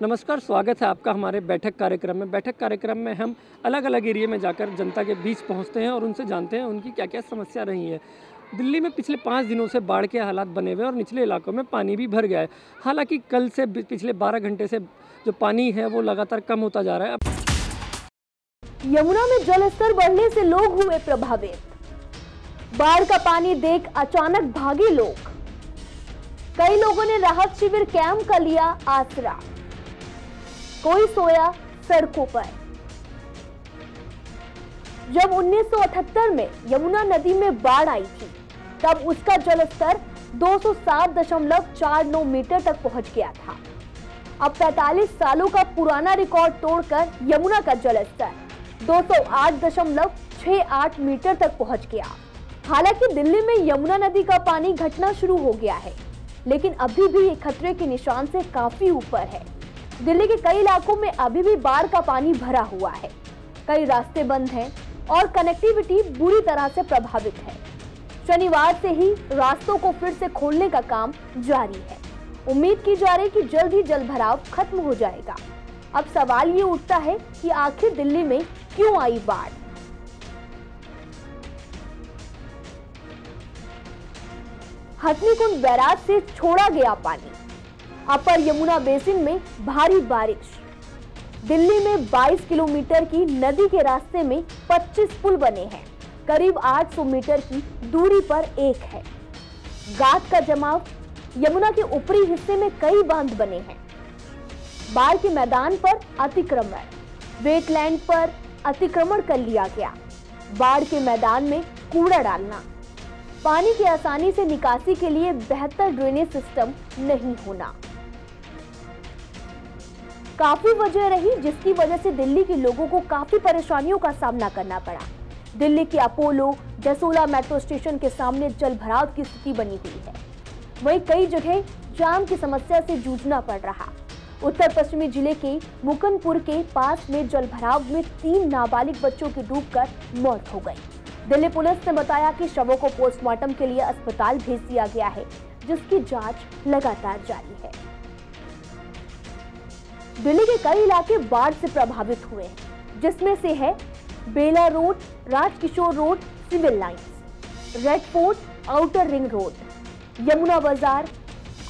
नमस्कार, स्वागत है आपका हमारे बैठक कार्यक्रम में। बैठक कार्यक्रम में हम अलग अलग एरिया में जाकर जनता के बीच पहुंचते हैं और उनसे जानते हैं उनकी क्या क्या समस्या रही है। दिल्ली में पिछले 5 दिनों से बाढ़ के हालात बने हुए और निचले इलाकों में पानी भी भर गया है। हालांकि कल से पिछले 12 घंटे से जो पानी है वो लगातार कम होता जा रहा है। यमुना में जलस्तर बढ़ने से लोग हुए प्रभावित। बाढ़ का पानी देख अचानक भागे लोग। कई लोगों ने राहत शिविर कैंप का लिया आसरा। कोई सोया सड़कों पर। जब 1978 में यमुना नदी में बाढ़ आई थी तब उसका जलस्तर 207.49 मीटर तक पहुंच गया था। अब 45 सालों का पुराना रिकॉर्ड तोड़कर यमुना का जलस्तर 208.68 मीटर तक पहुंच गया। हालांकि दिल्ली में यमुना नदी का पानी घटना शुरू हो गया है, लेकिन अभी भी ये खतरे के निशान से काफी ऊपर है। दिल्ली के कई इलाकों में अभी भी बाढ़ का पानी भरा हुआ है। कई रास्ते बंद हैं और कनेक्टिविटी बुरी तरह से प्रभावित है। शनिवार से ही रास्तों को फिर से खोलने का काम जारी है। उम्मीद की जा रही कि जल्द ही जलभराव खत्म हो जाएगा। अब सवाल ये उठता है कि आखिर दिल्ली में क्यों आई बाढ़। हथनीकुंड बैराज से छोड़ा गया पानी। अपर यमुना बेसिन में भारी बारिश। दिल्ली में 22 किलोमीटर की नदी के रास्ते में 25 पुल बने हैं। करीब 800 मीटर की दूरी पर एक है। गाद का जमाव। यमुना के ऊपरी हिस्से में कई बांध बने हैं। बाढ़ के मैदान पर अतिक्रमण। वेटलैंड पर अतिक्रमण कर लिया गया। बाढ़ के मैदान में कूड़ा डालना। पानी की आसानी से निकासी के लिए बेहतर ड्रेनेज सिस्टम नहीं होना काफी वजह रही, जिसकी वजह से दिल्ली के लोगों को काफी परेशानियों का सामना करना पड़ा। दिल्ली के अपोलो जसोला मेट्रो स्टेशन के सामने जलभराव की स्थिति बनी हुई है। वहीं कई जगह जाम की समस्या से जूझना पड़ रहा। उत्तर पश्चिमी जिले के मुकनपुर के पास में जलभराव में 3 नाबालिग बच्चों की डूबकर मौत हो गई। दिल्ली पुलिस ने बताया कि शवों को पोस्टमार्टम के लिए अस्पताल भेज दिया गया है, जिसकी जांच लगातार जारी है। दिल्ली के कई इलाके बाढ़ से प्रभावित हुए हैं, जिसमें से है Bela Road, Rajkishore Road, Civil Lines, Red Fort, Outer Ring Road, Yamuna Bazar,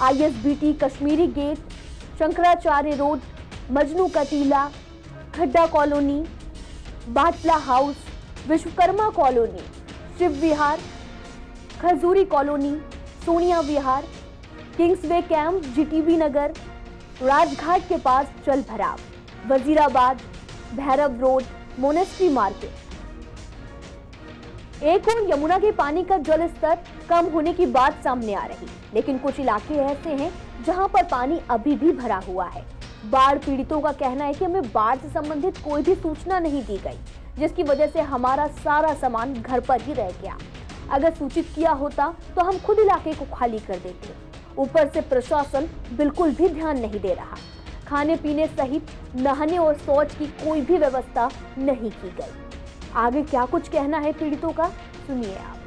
ISBT Kashmiri Gate, Shankaracharya Road, Majnu Katila, Khadda Colony, Batla House, Vishwakarma Colony, Shiv Vihar, Khajuri Colony, Sonia Vihar, Kingsway Camp, GTB Nagar, Rajghat के पास जलभराव, Wazirabad, Bhairav Road, Monastery Market. एक और यमुना के पानी का जलस्तर कम होने की बात सामने आ रही, लेकिन कुछ इलाके ऐसे हैं जहां पर पानी अभी भी भरा हुआ है। बाढ़ पीड़ितों का कहना है कि हमें बाढ़ से संबंधित कोई भी सूचना नहीं दी गई, जिसकी वजह से हमारा सारा सामान घर पर ही रह गया। अगर सूचित किया होता तो हम खुद इलाके को खाली कर देते। ऊपर से प्रशासन बिल्कुल भी ध्यान नहीं दे रहा। खाने पीने सहित नहाने और शौच की कोई भी व्यवस्था नहीं की गई। आगे क्या कुछ कहना है पीड़ितों का, सुनिए आप।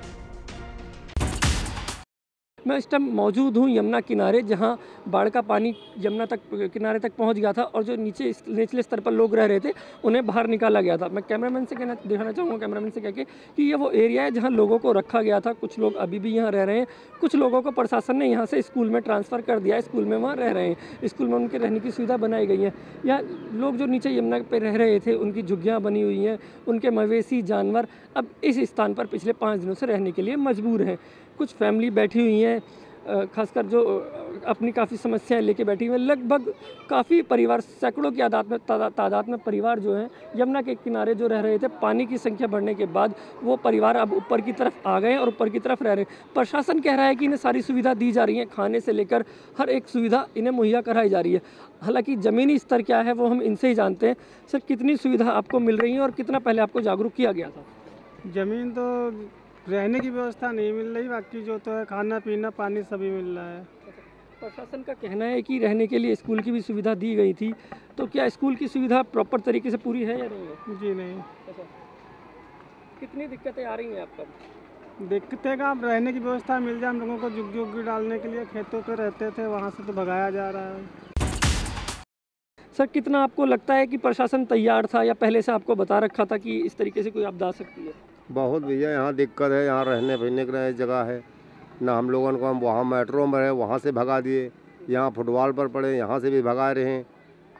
मैं इस टाइम मौजूद हूँ यमुना किनारे, जहाँ बाढ़ का पानी यमुना तक किनारे तक पहुँच गया था और जो निचले स्तर पर लोग रह रहे थे उन्हें बाहर निकाला गया था। मैं कैमरामैन से दिखाना चाहूँगा, कैमरामैन से कह के कि ये वो एरिया है जहाँ लोगों को रखा गया था। कुछ लोग अभी भी यहाँ रह रहे हैं। कुछ लोगों को प्रशासन ने यहाँ से स्कूल में ट्रांसफ़र कर दिया है, स्कूल में वहाँ रह रहे हैं। स्कूल में उनके रहने की सुविधा बनाई गई है। या लोग जो नीचे यमुना पर रह रहे थे उनकी झुग्गियाँ बनी हुई हैं, उनके मवेशी जानवर अब इस स्थान पर पिछले 5 दिनों से रहने के लिए मजबूर हैं। कुछ फैमिली बैठी हुई हैं, खासकर जो अपनी काफ़ी समस्याएं लेके बैठी हुई हैं। लगभग काफ़ी परिवार, सैकड़ों की तादाद में परिवार जो हैं यमुना के किनारे जो रह रहे थे, पानी की संख्या बढ़ने के बाद वो परिवार अब ऊपर की तरफ आ गए हैं और ऊपर की तरफ रह रहे हैं। प्रशासन कह रहा है कि इन्हें सारी सुविधा दी जा रही है, खाने से लेकर हर एक सुविधा इन्हें मुहैया कराई जा रही है। हालांकि ज़मीनी स्तर क्या है वो हम इनसे ही जानते हैं। सर, कितनी सुविधा आपको मिल रही है और कितना पहले आपको जागरूक किया गया था? ज़मीन तो रहने की व्यवस्था नहीं मिल रही, बाकी जो तो है खाना पीना पानी सभी मिल रहा है। प्रशासन का कहना है कि रहने के लिए स्कूल की भी सुविधा दी गई थी, तो क्या स्कूल की सुविधा प्रॉपर तरीके से पूरी है या नहीं है? जी नहीं। कितनी दिक्कतें आ रही हैं आप पर? दिक्कतें का, अब रहने की व्यवस्था मिल जाए हम लोगों को। झुग्गी उग्गी डालने के लिए खेतों पे रहते थे, वहाँ से तो भगाया जा रहा है। सर कितना आपको लगता है कि प्रशासन तैयार था या पहले से आपको बता रखा था कि इस तरीके से कोई आपदा आ सकती है? बहुत भैया यहाँ दिक्कत है, यहाँ रहने पहनने की जगह है ना। हम लोगों को हम वहाँ मेट्रो में रहे, वहाँ से भगा दिए, यहाँ फुटबॉल पर पड़े, यहाँ से भी भगा रहे हैं,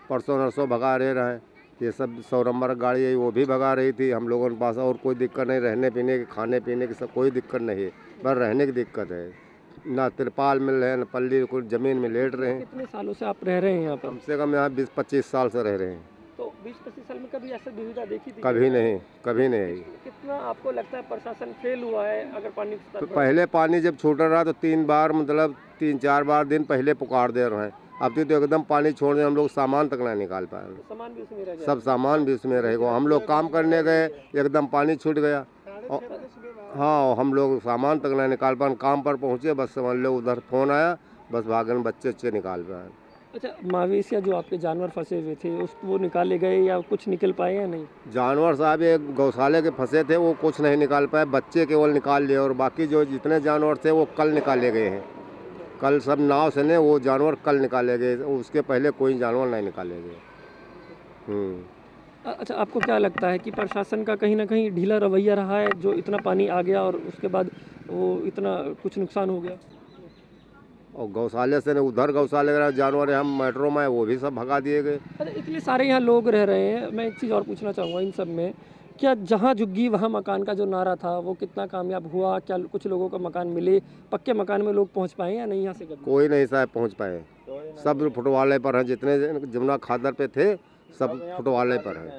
परसों नरसों भगा रहे हैं। ये सब 100 नंबर गाड़ी है वो भी भगा रही थी। हम लोगों के पास और कोई दिक्कत नहीं, रहने पीने की खाने पीने की सब कोई दिक्कत नहीं है, बस रहने की दिक्कत है। ना तिरपाल मिल रहे हैं, ना पल्ली, कुछ ज़मीन में लेट रहे हैं। कितने सालों से आप रह रहे हैं यहाँ पर? कम से कम यहाँ 20-25 साल से रह रहे हैं। तो 20-25 साल में कभी ऐसा दुविधा देखी थी? कभी नहीं, कभी नहीं। कितना आपको लगता है प्रशासन फेल हुआ है अगर पानी स्तर तो बढ़- पहले पानी जब छूट रहा तो 3 बार मतलब 3-4 बार दिन पहले पुकार दे रहे हैं। अब तो एकदम पानी छोड़ दे, हम लोग सामान तक नहीं निकाल पाए। सामान भी उसमें रह गया? सब सामान भी उसमें रहेगा। हम लोग काम करने गए, एकदम पानी छूट गया। हाँ, हम लोग सामान तक नहीं निकाल पाए। काम पर पहुँचे, बस समझ लो उधर फ़ोन आया, बस भागन बच्चे निकाल पाए। अच्छा, मवेशियाँ जो आपके जानवर फंसे हुए थे उस वो निकाले गए या कुछ निकल पाए या नहीं? जानवर साहब एक गौशाले के फंसे थे, वो कुछ नहीं निकाल पाए, बच्चे केवल निकाल लिए, और बाकी जो जितने जानवर थे वो कल निकाले गए हैं। कल सब नाव से ने वो जानवर कल निकाले गए, उसके पहले कोई जानवर नहीं निकाले गए। अच्छा, आपको क्या लगता है कि प्रशासन का कहीं ना कहीं ढीला रवैया रहा है जो इतना पानी आ गया और उसके बाद वो इतना कुछ नुकसान हो गया? और गौशाले से ने उधर गौशाले का जानवर है, हम मेट्रो में वो भी सब भगा दिए गए। अच्छा, इतने सारे यहाँ लोग रह रहे हैं, मैं एक चीज़ और पूछना चाहूँगा इन सब में, क्या जहाँ झुग्गी वहाँ मकान का जो नारा था वो कितना कामयाब हुआ? क्या कुछ लोगों को मकान मिले? पक्के मकान में लोग पहुँच पाए या नहीं यहाँ से कभी? कोई नहीं साहब पहुँच पाए, सब फुटवाले पर हैं। जितने जमुना खादर पे थे सब फुटवाले पर हैं।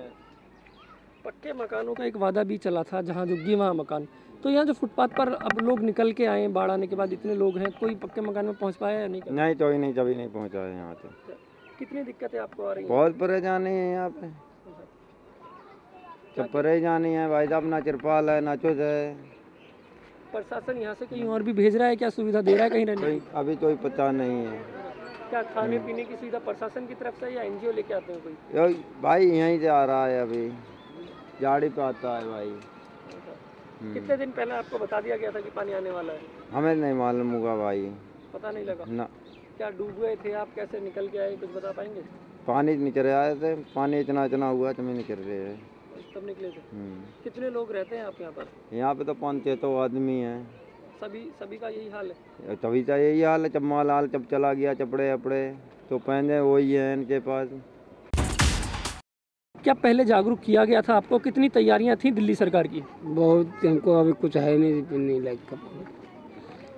पक्के मकानों का एक वादा भी चला था, जहाँ झुग्गी वहाँ मकान। तो यहाँ जो फुटपाथ पर अब लोग निकल के आए, बाढ़ आने के बाद इतने लोग हैं, कोई पक्के मकान में पहुँच पाया या नहीं? नहीं, कोई नहीं, कभी नहीं पहुंचा है यहाँ तो। कितनी दिक्कतें आपको आ रही हैं? बहुत परेशानी है यहाँ पे, तो परेशानी है भाई साहब, ना तिरपाल है ना कुछ है। प्रशासन यहाँ से कहीं और भी भेज रहा है, क्या सुविधा दे रहा है कहीं रहने कोई की? अभी कोई पता नहीं है। क्या खाने पीने की सुविधा प्रशासन की तरफ से या एनजीओ लेके आते हैं कोई? यो भाई यहीं से आ रहा है, अभी गाड़ी पे आता है भाई। कितने दिन पहले आपको बता दिया गया था कि पानी आने वाला है? हमें नहीं मालूम होगा भाई, पता नहीं लगा? ना। क्या डूब गए थे आप? कैसे निकल के आए, कुछ बता पाएंगे? पानी नीचे आए थे, पानी इतना हुआ तो मैं निकल रहे हैं। तब निकले थे? कितने लोग रहते हैं आप यहाँ पर? यहाँ पे तो 500 आदमी हैं। सभी का यही हाल है? तभी तो यही हाल है, जब माल हाल जब चला गया, चपड़े अपड़े तो पहने वही है इनके पास। क्या पहले जागरूक किया गया था आपको? कितनी तैयारियां थी दिल्ली सरकार की? बहुत, हमको अभी कुछ है नहीं लाइक कपड़े।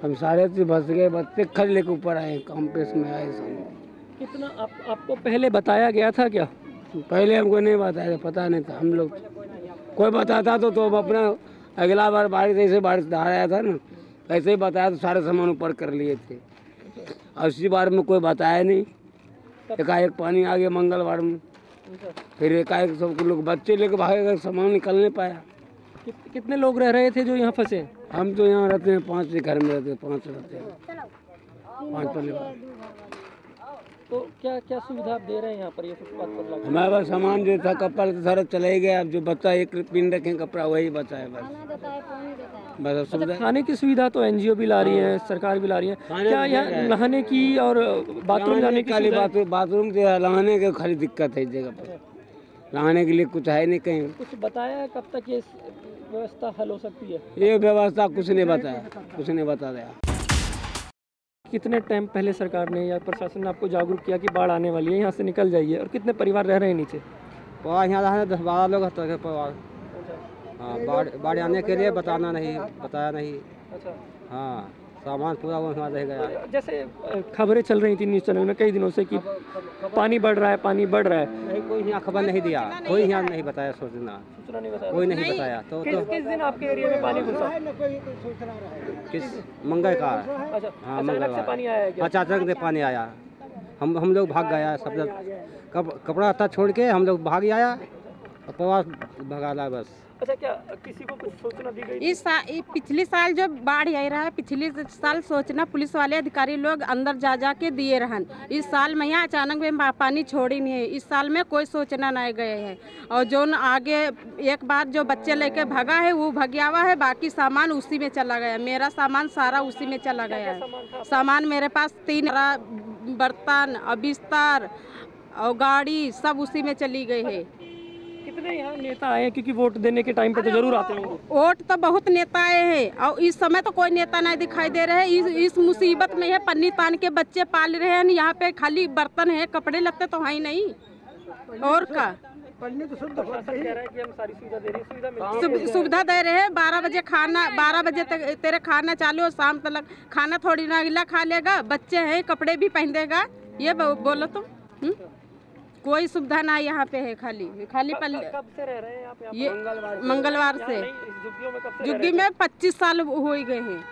हम सारे से बस गए, बच्चे खरीद लेके ऊपर आए, काम पे इसमें आए सब। कितना आपको पहले बताया गया था क्या? पहले हमको नहीं बताया, पता नहीं था। हम लोग कोई बताता तो हम अपना अगला बार बारिश धार आया था ना, ऐसे ही बताया तो सारे सामान ऊपर कर लिए थे। और इसी बार में कोई बताया नहीं, एकाएक पानी आ गया मंगलवार में, फिर एकाएक सब लोग बच्चे लेके भागे, सामान निकल नहीं पाया। कितने लोग रह रहे थे जो यहाँ फंसे? हम तो यहाँ रहते हैं 5 घर में रहते हैं, 5 रहते हैं, 5 परिवार। तो क्या क्या सुविधा आप दे रहे हैं यहाँ पर ये फुटपाथ पर लगा? हमारे पास सामान जो था कपड़ा तो सारा चला ही गया। अब जो बचा एक पिन रखें कपड़ा वही बचा है बस। बस अब सुविधा। खाने की सुविधा तो एनजीओ भी ला रही है, सरकार भी ला रही है। क्या यहाँ नहाने की और बाथरूम जाने की खाली सुविधा है? बाथरूम से नहाने की खाली दिक्कत है इस जगह पर। नहाने के लिए कुछ है नहीं कहीं। कुछ बताया है कब तक ये व्यवस्था हल हो सकती है? ये व्यवस्था कुछ नहीं बताया, कुछ नहीं बता दिया। कितने टाइम पहले सरकार ने या प्रशासन ने आपको जागरूक किया कि बाढ़ आने वाली है, यहाँ से निकल जाइए? और कितने परिवार रह रहे हैं नीचे? यहाँ 10-12 लोग होते हैं परिवार। हाँ, बाढ़ आने के लिए बताया नहीं। अच्छा। हाँ, सामान पूरा वहाँ रह गया। जैसे खबरें चल रही थी न्यूज़ चैनल में कई दिनों से कि पानी बढ़ रहा है। नहीं, कोई यहाँ खबर नहीं दिया, कोई यहाँ नहीं बताया, सूचना नहीं बताया? कोई नहीं बताया। तो किस दिन आपके एरिया में पानी घुसा? किस मंगल का? अच्छा, हाँ, अचानक से पानी आया है क्या? अचानक से पानी आया, हम लोग भाग गया, सब लोग कपड़ा आता छोड़ के हम लोग भाग आया और प्रवास भगाला बस। अच्छा, क्या किसी को कुछ सूचना दी गई? पिछले साल जब बाढ़ आई रहा है, पिछले साल सूचना पुलिस वाले अधिकारी लोग अंदर जा के दिए रहन। इस साल में यहाँ अचानक में पानी छोड़ी नहीं है। इस साल में कोई सूचना नहीं गए है। और जो आगे एक बार जो बच्चे लेके भगा है वो भगियावा है, बाकी सामान उसी में चला गया। मेरा सामान सारा उसी में चला गया है। सामान मेरे पास 3 बर्तन, बिस्तर और गाड़ी सब उसी में चली गई है। कितने यहाँ नेता आए हैं, क्योंकि वोट देने के टाइम पे तो जरूर आते होंगे। वोट तो बहुत नेता आए हैं और इस समय तो कोई नेता नहीं दिखाई दे रहे हैं। इस मुसीबत में है, पन्नी तान के बच्चे पाल रहे हैं। यहाँ पे खाली बर्तन है, कपड़े लगते तो है ही नहीं, और का सुविधा दे रहे हैं। 12 बजे खाना, 12 बजे तक तेरे खाना चालू और शाम तक खाना थोड़ी ना अगला खा लेगा। बच्चे हैं, कपड़े भी पहन देगा, ये बोलो तुम। कोई सुविधा ना यहाँ पे है, खाली कब से रह रहे हैं आप यहाँ? ये मंगलवार से। झुग्गी में 25 साल हो ही गए हैं।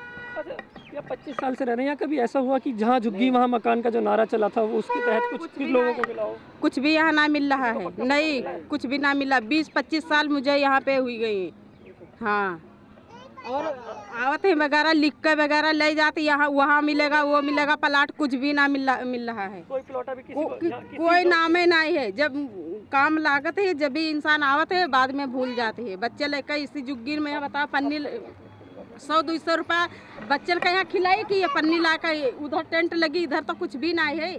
या 25 साल से रह रहे हैं। या कभी ऐसा हुआ कि जहाँ झुग्गी वहाँ मकान का जो नारा चला था वो उसके तहत कुछ लोगों को मिला हो? कुछ भी यहाँ ना मिल रहा है, नहीं कुछ भी ना मिला। 20-25 साल मुझे यहाँ पे हुई गई। हाँ, और आवत है वगैरह लिख कर वगैरह ले जाते, यहाँ वहाँ मिलेगा वो मिलेगा, प्लाट कुछ भी ना मिल रहा है। कोई प्लॉट अभी कोई नाम ही नहीं है। जब काम लागत है, जब भी इंसान आवत है, बाद में भूल जाते हैं। बच्चे लेकर इसी झुग्गी में बताओ, पन्नी 100-200 रुपया बच्चे का यहाँ खिलाई कि ये पन्नी लाकर उधर टेंट लगी, इधर तो कुछ भी नहीं है।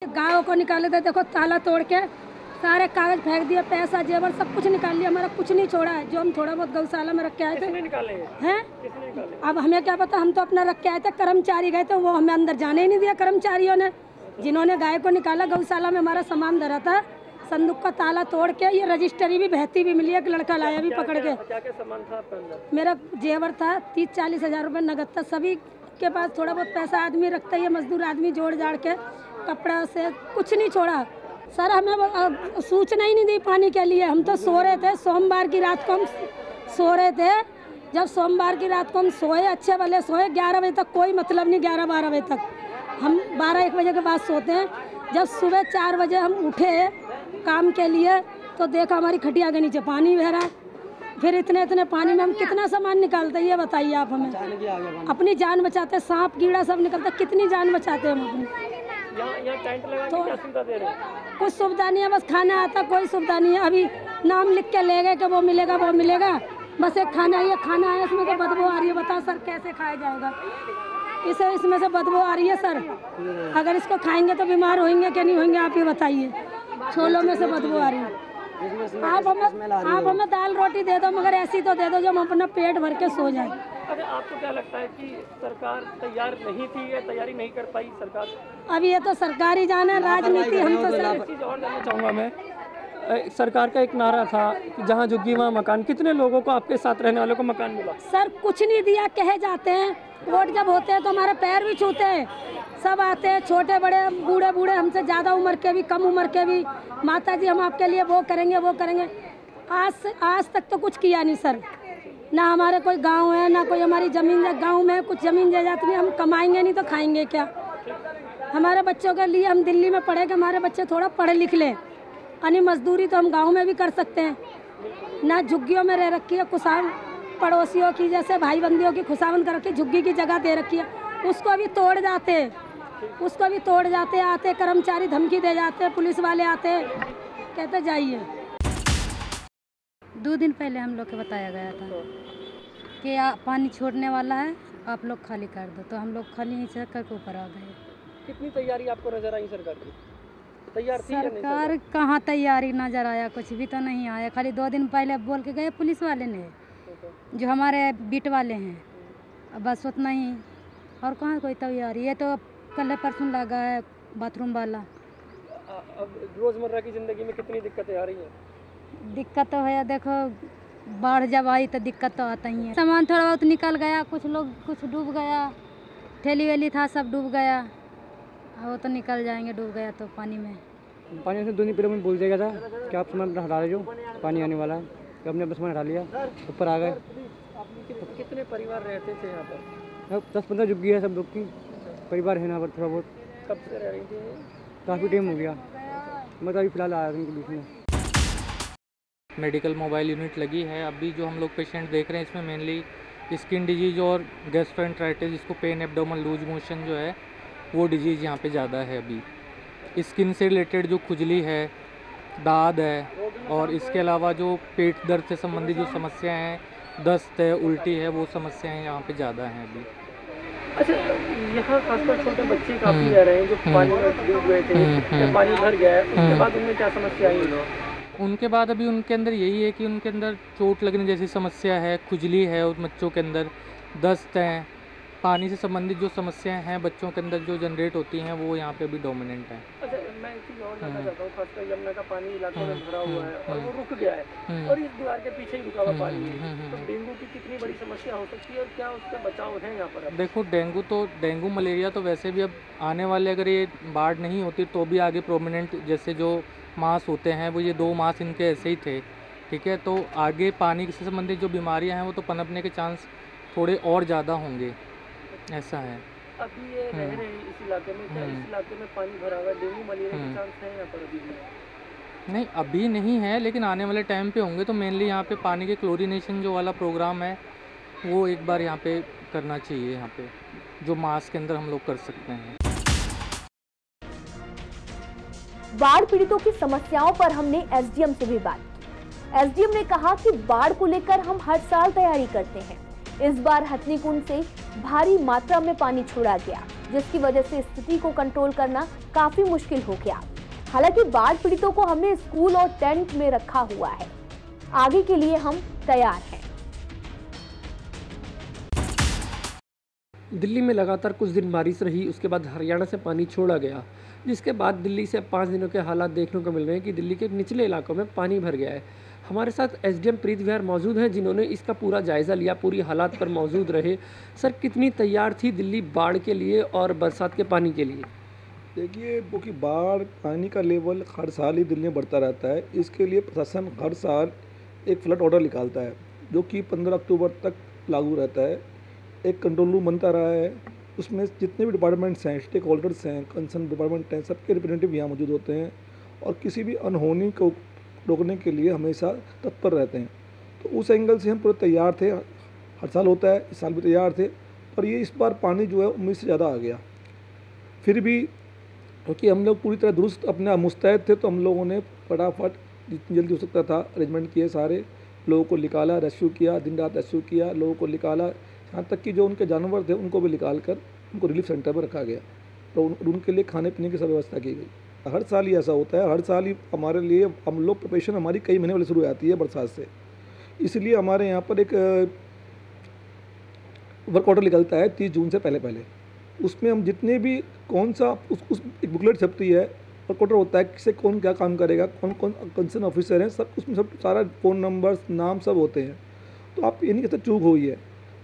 गाँव को निकाले थे, देखो ताला तोड़ के सारे कागज फेंक दिए, पैसा जेवर सब कुछ निकाल लिया, हमारा कुछ नहीं छोड़ा है। जो हम थोड़ा बहुत गौशाला में रख के आए थे। निकाले हैं? अब हमें क्या पता, हम तो अपना रख के आए थे। कर्मचारी गए थे, वो हमें अंदर जाने ही नहीं दिया कर्मचारियों ने। जिन्होंने गाय को निकाला, गौशाला में हमारा सामान धरा था, संदूक का ताला तोड़ के ये रजिस्ट्री भी बहती भी मिली, एक लड़का लाया भी पकड़ के। क्या सामान था आपके अंदर? मेरा जेवर था, 30-40 हज़ार रुपये नगद था। सभी के पास थोड़ा बहुत पैसा आदमी रखता है, मजदूर आदमी जोड़ जाड़ के, कपड़ा से कुछ नहीं छोड़ा। सर हमें सूचना ही नहीं दी पानी के लिए। हम तो सो रहे थे, सोमवार की रात को हम सो रहे थे। जब सोमवार की रात को हम सोए, अच्छे वाले सोए, 11 बजे तक कोई मतलब नहीं, 11-12 बजे तक हम 12-1 बजे के बाद सोते हैं। जब सुबह 4 बजे हम उठे काम के लिए तो देखा हमारी खटिया के नीचे पानी बह रहा है। फिर इतने पानी में हम कितना सामान निकालते हैं, ये बताइए आप हमें। अपनी जान बचाते, सांप कीड़ा सब निकलता, कितनी जान बचाते हम अपनी। यहाँ टेंट लगा के क्या सुविधा दे रहे हैं? कुछ सुविधा नहीं है, बस खाना आता, कोई सुविधा नहीं है। अभी नाम लिख के ले गए कि वो मिलेगा वो मिलेगा, बस एक खाना है, ये खाना है, इसमें तो बदबू आ रही है। बताओ सर कैसे खाया जाएगा? इसमें से बदबू आ रही है सर। अगर इसको खाएंगे तो बीमार होंगे कि नहीं होंगे, आप ही बताइए। छोलों में से बदबू आ रही है। आप हमें दाल रोटी दे दो, मगर ऐसी तो दे दो जो हम अपना पेट भर के सो जाए। अच्छा, आपको क्या लगता है कि सरकार तैयार नहीं थी या तैयारी नहीं कर पाई सरकार? अब ये तो सरकार ही जाने, राजनीति। हम तो एक चीज़ और जानना चाहूँगा मैं, सरकार का एक नारा था कि जहाँ झुग्गी वहाँ मकान। कितने लोगों को, आपके साथ रहने वालों को मकान मिला? सर कुछ नहीं दिया, कहे जाते हैं। वोट जब होते हैं तो हमारे पैर भी छूते हैं, सब आते हैं, छोटे बड़े बूढ़े हमसे ज़्यादा उम्र के भी, कम उम्र के भी। माता जी हम आपके लिए वो करेंगे वो करेंगे। आज तक तो कुछ किया नहीं सर। ना हमारे कोई गांव है, ना कोई हमारी ज़मीन है। गांव में कुछ ज़मीन जायदाद नहीं, हम कमाएंगे नहीं तो खाएंगे क्या? हमारे बच्चों के लिए हम दिल्ली में पढ़े कि हमारे बच्चे थोड़ा पढ़े लिख लें। यानी मजदूरी तो हम गांव में भी कर सकते हैं। ना झुग्गियों में रह रखी है, कुसावन पड़ोसियों की जैसे भाई बंदियों की खुशावन कर रखी, झुग्गी की जगह दे रखी है, उसको भी तोड़ जाते आते कर्मचारी धमकी दे जाते, पुलिस वाले आते, कहते जाइए। 2 दिन पहले हम लोग को बताया गया था कि पानी छोड़ने वाला है, आप लोग खाली कर दो, तो हम लोग खाली नहीं करके ऊपर आ गए। कितनी तैयारी आपको नजर आई सरकार की? तैयार थी? सरकार कहाँ तैयारी नजर आया, कुछ भी तो नहीं आया। खाली 2 दिन पहले बोल के गए पुलिस वाले ने, जो हमारे बीट वाले हैं, बस उतना ही। और कहाँ कोई तैयारी? ये तो कल परसों लगा है बाथरूम वाला। अब रोज़मर्रा की ज़िंदगी में कितनी दिक्कतें आ रही हैं? दिक्कत तो है, देखो बाढ़ जब आई तो दिक्कत तो आता ही है। सामान थोड़ा बहुत निकल गया, कुछ डूब गया, ठेली वेली था सब डूब गया, वो तो निकल जाएंगे डूब गया तो पानी में। पानी से 2 दिन पहले मैं बोल दिया था कि आप सामान हटा लीजिए, पानी आने वाला है, तो हमने अपना सामान हटा लिया, ऊपर आ गए। कितने परिवार रहते थे यहाँ पर? 10-15 झुग्गी है, सब लोग की परिवार है यहाँ पर थोड़ा बहुत। कब से रह रही थी? काफ़ी टाइम हो गया, मैं तो अभी फ़िलहाल आया उनके बीच में। मेडिकल मोबाइल यूनिट लगी है। अभी जो हम लोग पेशेंट देख रहे हैं इसमें मेनली स्किन डिजीज़ और गैस्ट्रोएंटराइटिस, जिसको पेन एब्डोमन लूज मोशन जो है वो डिजीज़ यहाँ पे ज़्यादा है। अभी स्किन से रिलेटेड जो खुजली है, दाद है, और इसके अलावा जो पेट दर्द से संबंधित जो समस्याएं हैं, दस्त है, उल्टी है, वो समस्याएं यहाँ पे ज़्यादा हैं अभी। अच्छा, यहाँ खासकर छोटे बच्चे काफी रह रहे हैं जो पानी में डूब गए थे, पानी भर गया है, उसके बाद उनमें क्या समस्या आई? उनके बाद अभी उनके अंदर यही है कि उनके अंदर चोट लगने जैसी समस्या है, खुजली है, और बच्चों के अंदर दस्त है, पानी से संबंधित जो समस्याएं हैं बच्चों के अंदर जो जनरेट होती हैं वो यहाँ पे भी डोमिनेंट है। अच्छा, मैं एक चीज़ और जानना चाहता हूँ, खासकर यमुना का पानी इलाकों में भरा हुआ है और वो रुक गया है और इस दीवार के पीछे ही रुका हुआ पानी है, तो डेंगू की कितनी बड़ी समस्या हो सकती है और क्या उससे बचाव है यहाँ पर? देखो, डेंगू मलेरिया तो वैसे भी अब आने वाले, अगर ये बाढ़ नहीं होती तो भी आगे प्रोमिनेंट जैसे जो मास होते हैं वो ये 2 मास इनके ऐसे ही थे, ठीक है। तो आगे पानी से संबंधित जो बीमारियां हैं वो तो पनपने के चांस थोड़े और ज़्यादा होंगे, ऐसा है। अभी ये रह रहे हैं इस इलाके में, क्या इस इलाके में पानी भरा हुआ है, डेंगू मलेरिया के चांस हैं यहाँ पर? अभी नहीं, अभी नहीं है, लेकिन आने वाले टाइम पे होंगे। तो मेनली यहाँ पे पानी के क्लोरीनेशन जो वाला प्रोग्राम है वो एक बार यहाँ पे करना चाहिए, यहाँ पे जो मास के अंदर हम लोग कर सकते हैं। बाढ़ पीड़ितों की समस्याओं पर हमने एसडीएम से भी बात की। एसडीएम ने कहा कि बाढ़ को लेकर हम हर साल तैयारी करते हैं। इस बार हथनीकुंड से भारी मात्रा में पानी छोड़ा गया, जिसकी वजह से स्थिति को कंट्रोल करना काफी मुश्किल हो गया। हालांकि बाढ़ पीड़ितों को हमने स्कूल और टेंट में रखा हुआ है, आगे के लिए हम तैयार हैं। दिल्ली में लगातार कुछ दिन बारिश रही, उसके बाद हरियाणा से पानी छोड़ा गया, जिसके बाद दिल्ली से 5 दिनों के हालात देखने को मिल रहे हैं कि दिल्ली के निचले इलाकों में पानी भर गया है। हमारे साथ एसडीएम प्रीत विहार मौजूद हैं, जिन्होंने इसका पूरा जायज़ा लिया, पूरी हालात पर मौजूद रहे। सर, कितनी तैयार थी दिल्ली बाढ़ के लिए और बरसात के पानी के लिए? देखिए, वो कि बाढ़ पानी का लेवल हर साल ही दिल्ली में बढ़ता रहता है। इसके लिए प्रशासन हर साल एक फ्लड ऑर्डर निकालता है, जो कि 15 अक्टूबर तक लागू रहता है। एक कंट्रोल रूम बनता रहा है, उसमें जितने भी डिपार्टमेंट्स हैं, स्टेक होल्डर्स हैं, कंसर्न डिपार्टमेंट हैं, सबके रिप्रेजेंटेटिव यहाँ मौजूद होते हैं और किसी भी अनहोनी को रोकने के लिए हमेशा तत्पर रहते हैं। तो उस एंगल से हम पूरे तैयार थे। हर साल होता है, इस साल भी तैयार थे, पर ये इस बार पानी जो है उम्मीद से ज़्यादा आ गया। फिर भी क्योंकि हम लोग पूरी तरह दुरुस्त अपने मुस्तैद थे, तो हम लोगों ने फटाफट जितनी जल्दी हो सकता था अरेंजमेंट किए, सारे लोगों को निकाला, रेस्क्यू किया, दिन रात रेस्क्यू किया, लोगों को निकाला, यहाँ तक कि जो उनके जानवर थे उनको भी निकाल कर उनको रिलीफ सेंटर में रखा गया, तो उनके लिए खाने पीने की सब व्यवस्था की गई। हर साल ही ऐसा होता है, हर साल ही हमारे लिए हम लोग प्रिपरेशन हमारी कई महीने वाली शुरू हो जाती है बरसात से। इसलिए हमारे यहाँ पर एक वर्क ऑर्डर निकलता है 30 जून से पहले। उसमें हम जितने भी कौन सा उस एक बुकलेट छपती है, वर्क ऑर्डर होता है, किसे कौन क्या काम करेगा, कौन कौन कंसर्न ऑफिसर हैं, सब उसमें सब सारा फ़ोन नंबर्स, नाम सब होते हैं। तो आप ये नहीं कहते चूक हुई है।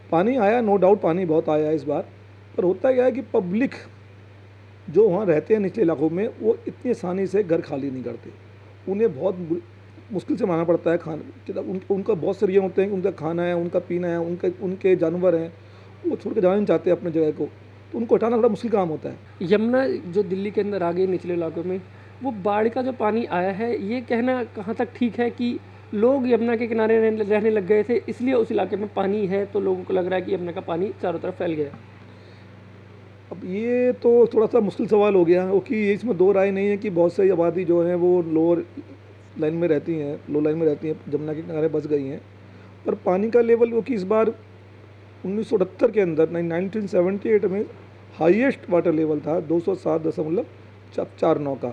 पानी आया, नो डाउट पानी बहुत आया इस बार, पर होता क्या है कि पब्लिक जो वहाँ रहते हैं निचले इलाकों में, वो इतनी आसानी से घर खाली नहीं करते। उन्हें बहुत मुश्किल से मानना पड़ता है खाना। उनका बहुत से रीजन होते हैं कि उनका खाना है, उनका पीना है, उनके जानवर हैं, वो छोड़ के जाना नहीं चाहते अपने जगह को, तो उनको हटाना बड़ा मुश्किल काम होता है। यमुना जो दिल्ली के अंदर आ गई निचले इलाकों में, वो बाढ़ का जो पानी आया है, ये कहना कहाँ तक ठीक है कि लोग यमुना के किनारे रहने लग गए थे, इसलिए उस इलाके में पानी है, तो लोगों को लग रहा है कि यमुना का पानी चारों तरफ फैल गया? अब ये तो थोड़ा सा मुश्किल सवाल हो गया, क्योंकि इसमें दो राय नहीं है कि बहुत सारी आबादी जो है वो लोअर लाइन में रहती हैं, लो लाइन में रहती हैं, यमुना के किनारे बस गई हैं। पर पानी का लेवल वो कि इस बार 1978 के अंदर 1978 में हाईएस्ट वाटर लेवल था 207.49 का।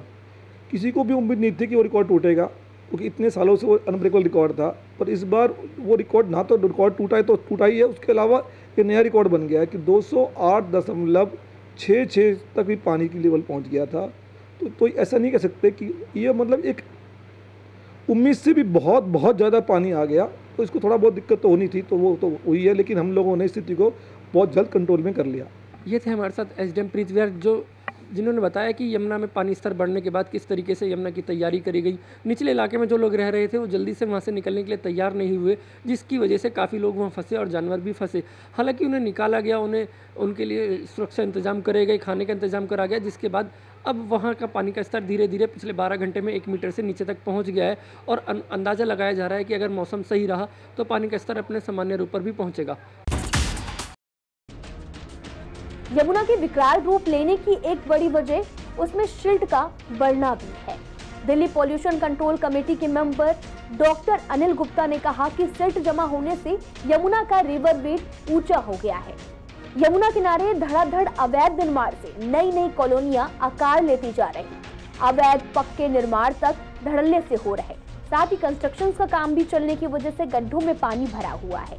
किसी को भी उम्मीद नहीं थी कि वो रिकॉर्ड टूटेगा, क्योंकि इतने सालों से वो अनब्रेकेबल रिकॉर्ड था। पर इस बार वो रिकॉर्ड ना तो रिकॉर्ड टूटा है तो टूटा ही है, उसके अलावा ये नया रिकॉर्ड बन गया है कि 208.66 तक भी पानी की लेवल पहुंच गया था। तो ऐसा नहीं कह सकते कि ये मतलब एक उम्मीद से भी बहुत बहुत ज़्यादा पानी आ गया, तो इसको थोड़ा बहुत दिक्कत तो होनी थी, तो वो तो हुई है, लेकिन हम लोगों ने स्थिति को बहुत जल्द कंट्रोल में कर लिया। ये थे हमारे साथ एसडीएम प्रीत विहार, जिन्होंने बताया कि यमुना में पानी स्तर बढ़ने के बाद किस तरीके से यमुना की तैयारी करी गई। निचले इलाके में जो लोग रह रहे थे वो जल्दी से वहाँ से निकलने के लिए तैयार नहीं हुए, जिसकी वजह से काफ़ी लोग वहाँ फंसे और जानवर भी फंसे। हालांकि उन्हें निकाला गया, उनके लिए सुरक्षा इंतजाम करे गए, खाने का इंतजाम करा गया, जिसके बाद अब वहाँ का पानी का स्तर धीरे धीरे पिछले 12 घंटे में 1 मीटर से नीचे तक पहुँच गया है और अंदाज़ा लगाया जा रहा है कि अगर मौसम सही रहा तो पानी का स्तर अपने सामान्य रूप पर भी पहुँचेगा। यमुना के विकराल रूप लेने की एक बड़ी वजह उसमें सिल्ट का बढ़ना भी है। दिल्ली पॉल्यूशन कंट्रोल कमेटी के मेंबर डॉक्टर अनिल गुप्ता ने कहा कि सिल्ट जमा होने से यमुना का रिवर वेट ऊंचा हो गया है। यमुना किनारे धड़ाधड़ अवैध निर्माण से नई नई कॉलोनियां आकार लेती जा रही। अवैध पक्के निर्माण तक धड़ल्ले से हो रहे। साथ ही कंस्ट्रक्शन का काम भी चलने की वजह से गड्ढों में पानी भरा हुआ है,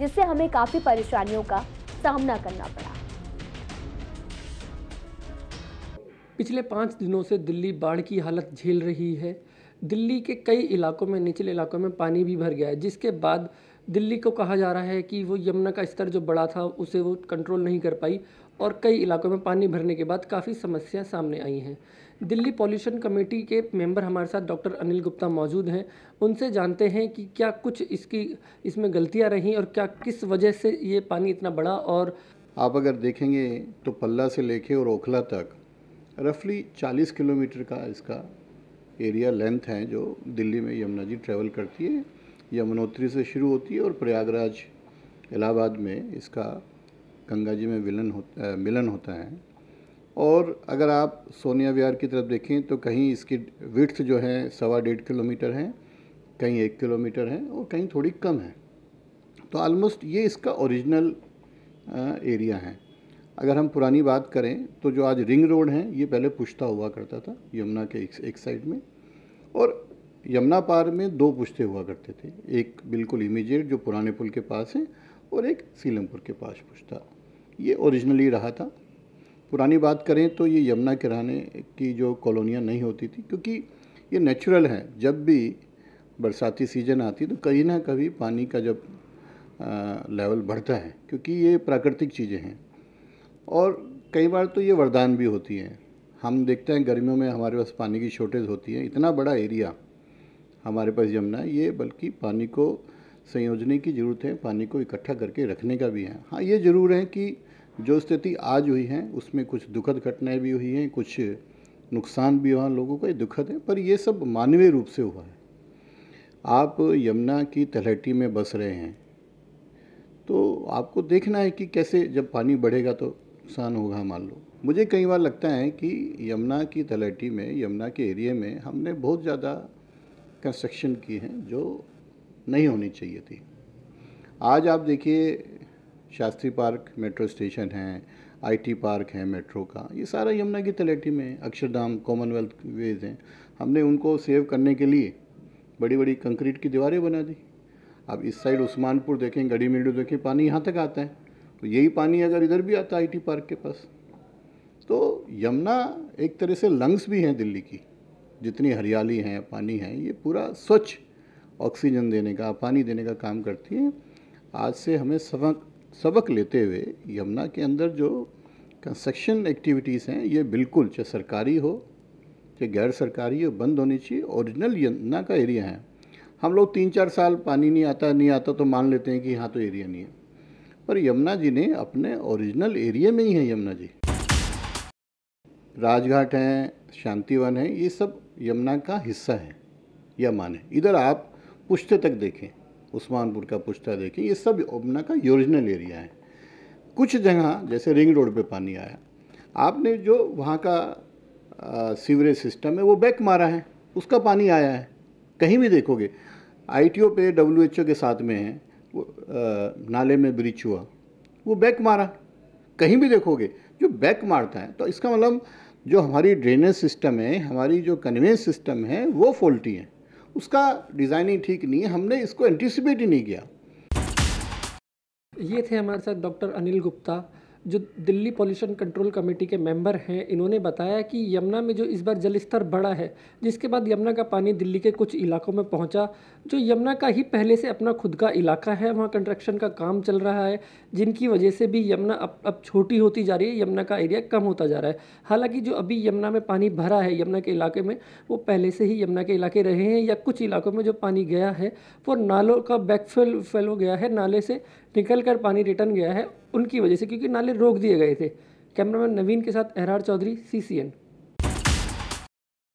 जिससे हमें काफी परेशानियों का सामना करना पड़ा। पिछले 5 दिनों से दिल्ली बाढ़ की हालत झेल रही है। दिल्ली के कई इलाकों में, निचले इलाकों में पानी भी भर गया है, जिसके बाद दिल्ली को कहा जा रहा है कि वो यमुना का स्तर जो बड़ा था उसे वो कंट्रोल नहीं कर पाई और कई इलाकों में पानी भरने के बाद काफ़ी समस्या सामने आई हैं। दिल्ली पॉल्यूशन कमेटी के मेंबर हमारे साथ डॉक्टर अनिल गुप्ता मौजूद हैं। उनसे जानते हैं कि क्या कुछ इसमें गलतियां रहीं और क्या किस वजह से ये पानी इतना बढ़ा। और आप अगर देखेंगे तो पल्ला से लेके और ओखला तक रफली 40 किलोमीटर का इसका एरिया लेंथ है जो दिल्ली में यमुना जी ट्रैवल करती है। यमुनोत्री से शुरू होती है और प्रयागराज इलाहाबाद में इसका गंगा जी में मिलन होता है। और अगर आप सोनिया विहार की तरफ देखें तो कहीं इसकी विड्थ जो है 1.25 किलोमीटर है, कहीं 1 किलोमीटर है और कहीं थोड़ी कम है। तो ऑलमोस्ट ये इसका ओरिजिनल एरिया है। अगर हम पुरानी बात करें तो जो आज रिंग रोड है ये पहले पुश्ता हुआ करता था यमुना के एक साइड में, और यमुना पार में 2 पुश्ते हुआ करते थे, एक बिल्कुल इमीडिएट जो पुराने पुल के पास है और एक सीलमपुर के पास पुश्ता। ये ओरिजिनली रहा था। पुरानी बात करें तो ये यमुना किनारे की जो कॉलोनियाँ नहीं होती थी, क्योंकि ये नेचुरल है। जब भी बरसाती सीजन आती तो कहीं ना कभी पानी का जब लेवल बढ़ता है, क्योंकि ये प्राकृतिक चीज़ें हैं और कई बार तो ये वरदान भी होती हैं। हम देखते हैं गर्मियों में हमारे पास पानी की शॉर्टेज होती है। इतना बड़ा एरिया हमारे पास यमुना, ये बल्कि पानी को संयोजने की ज़रूरत है, पानी को इकट्ठा करके रखने का भी है। हाँ, ये ज़रूर है कि जो स्थिति आज हुई है उसमें कुछ दुखद घटनाएं भी हुई हैं, कुछ नुकसान भी हुआ लोगों को, ये दुखद है, पर ये सब मानवीय रूप से हुआ है। आप यमुना की तलहटी में बस रहे हैं तो आपको देखना है कि कैसे जब पानी बढ़ेगा तो नुकसान होगा। मान लो, मुझे कई बार लगता है कि यमुना की तलहटी में, यमुना के एरिया में हमने बहुत ज़्यादा कंस्ट्रक्शन की है जो नहीं होनी चाहिए थी। आज आप देखिए शास्त्री पार्क मेट्रो स्टेशन है, आईटी पार्क है मेट्रो का, ये सारा यमुना की तलहटी में है। अक्षरधाम, कॉमनवेल्थ वेज हैं, हमने उनको सेव करने के लिए बड़ी बड़ी कंक्रीट की दीवारें बना दी। अब इस साइड उस्मानपुर देखें, गढ़ी मिल्डू देखें, पानी यहाँ तक आता है, तो यही पानी अगर इधर भी आता आईटी पार्क के पास, तो यमुना एक तरह से लंग्स भी हैं दिल्ली की। जितनी हरियाली है, पानी है, ये पूरा स्वच्छ ऑक्सीजन देने का, पानी देने का काम करती है। आज से हमें सबक लेते हुए यमुना के अंदर जो कंस्ट्रक्शन एक्टिविटीज़ हैं ये बिल्कुल, चाहे सरकारी हो चाहे गैर सरकारी हो, बंद होनी चाहिए। ओरिजिनल यमुना का एरिया है। हम लोग 3-4 साल पानी नहीं आता तो मान लेते हैं कि यहाँ तो एरिया नहीं है, पर यमुना जी ने अपने ओरिजिनल एरिया में ही है। यमुना जी राजघाट हैं, शांतिवन है, ये सब यमुना का हिस्सा है या माने। इधर आप पुश्ते तक देखें, उस्मानपुर का पुश्ता देखें, ये सब यमुना का ओरिजिनल एरिया है। कुछ जगह जैसे रिंग रोड पे पानी आया, आपने जो वहाँ का सीवरेज सिस्टम है वो बैक मारा है, उसका पानी आया है। कहीं भी देखोगे, ITO पे WHO के साथ में है, वो नाले में ब्रीच हुआ, वो बैक मारा। कहीं भी देखोगे जो बैक मारता है, तो इसका मतलब जो हमारी ड्रेनेज सिस्टम है, हमारी जो कन्वेंस सिस्टम है, वो फॉल्टी है, उसका डिज़ाइनिंग ठीक नहीं है, हमने इसको एंटिसिपेट ही नहीं किया। ये थे हमारे साथ डॉक्टर अनिल गुप्ता, जो दिल्ली पॉल्यूशन कंट्रोल कमेटी के मेंबर हैं। इन्होंने बताया कि यमुना में जो इस बार जल स्तर बढ़ा है, जिसके बाद यमुना का पानी दिल्ली के कुछ इलाकों में पहुंचा, जो यमुना का ही पहले से अपना खुद का इलाका है, वहां कंस्ट्रक्शन का काम चल रहा है, जिनकी वजह से भी यमुना अब छोटी होती जा रही है, यमुना का एरिया कम होता जा रहा है। हालांकि जो अभी यमुना में पानी भरा है यमुना के इलाके में, वो पहले से ही यमुना के इलाके रहे हैं, या कुछ इलाकों में जो पानी गया है वो नालों का बैकफिल हो गया है, नाले से निकल कर पानी रिटर्न गया है उनकी वजह से, क्योंकि नाले रोक दिए गए थे। कैमरामैन नवीन के साथ एहरार चौधरी, CCN।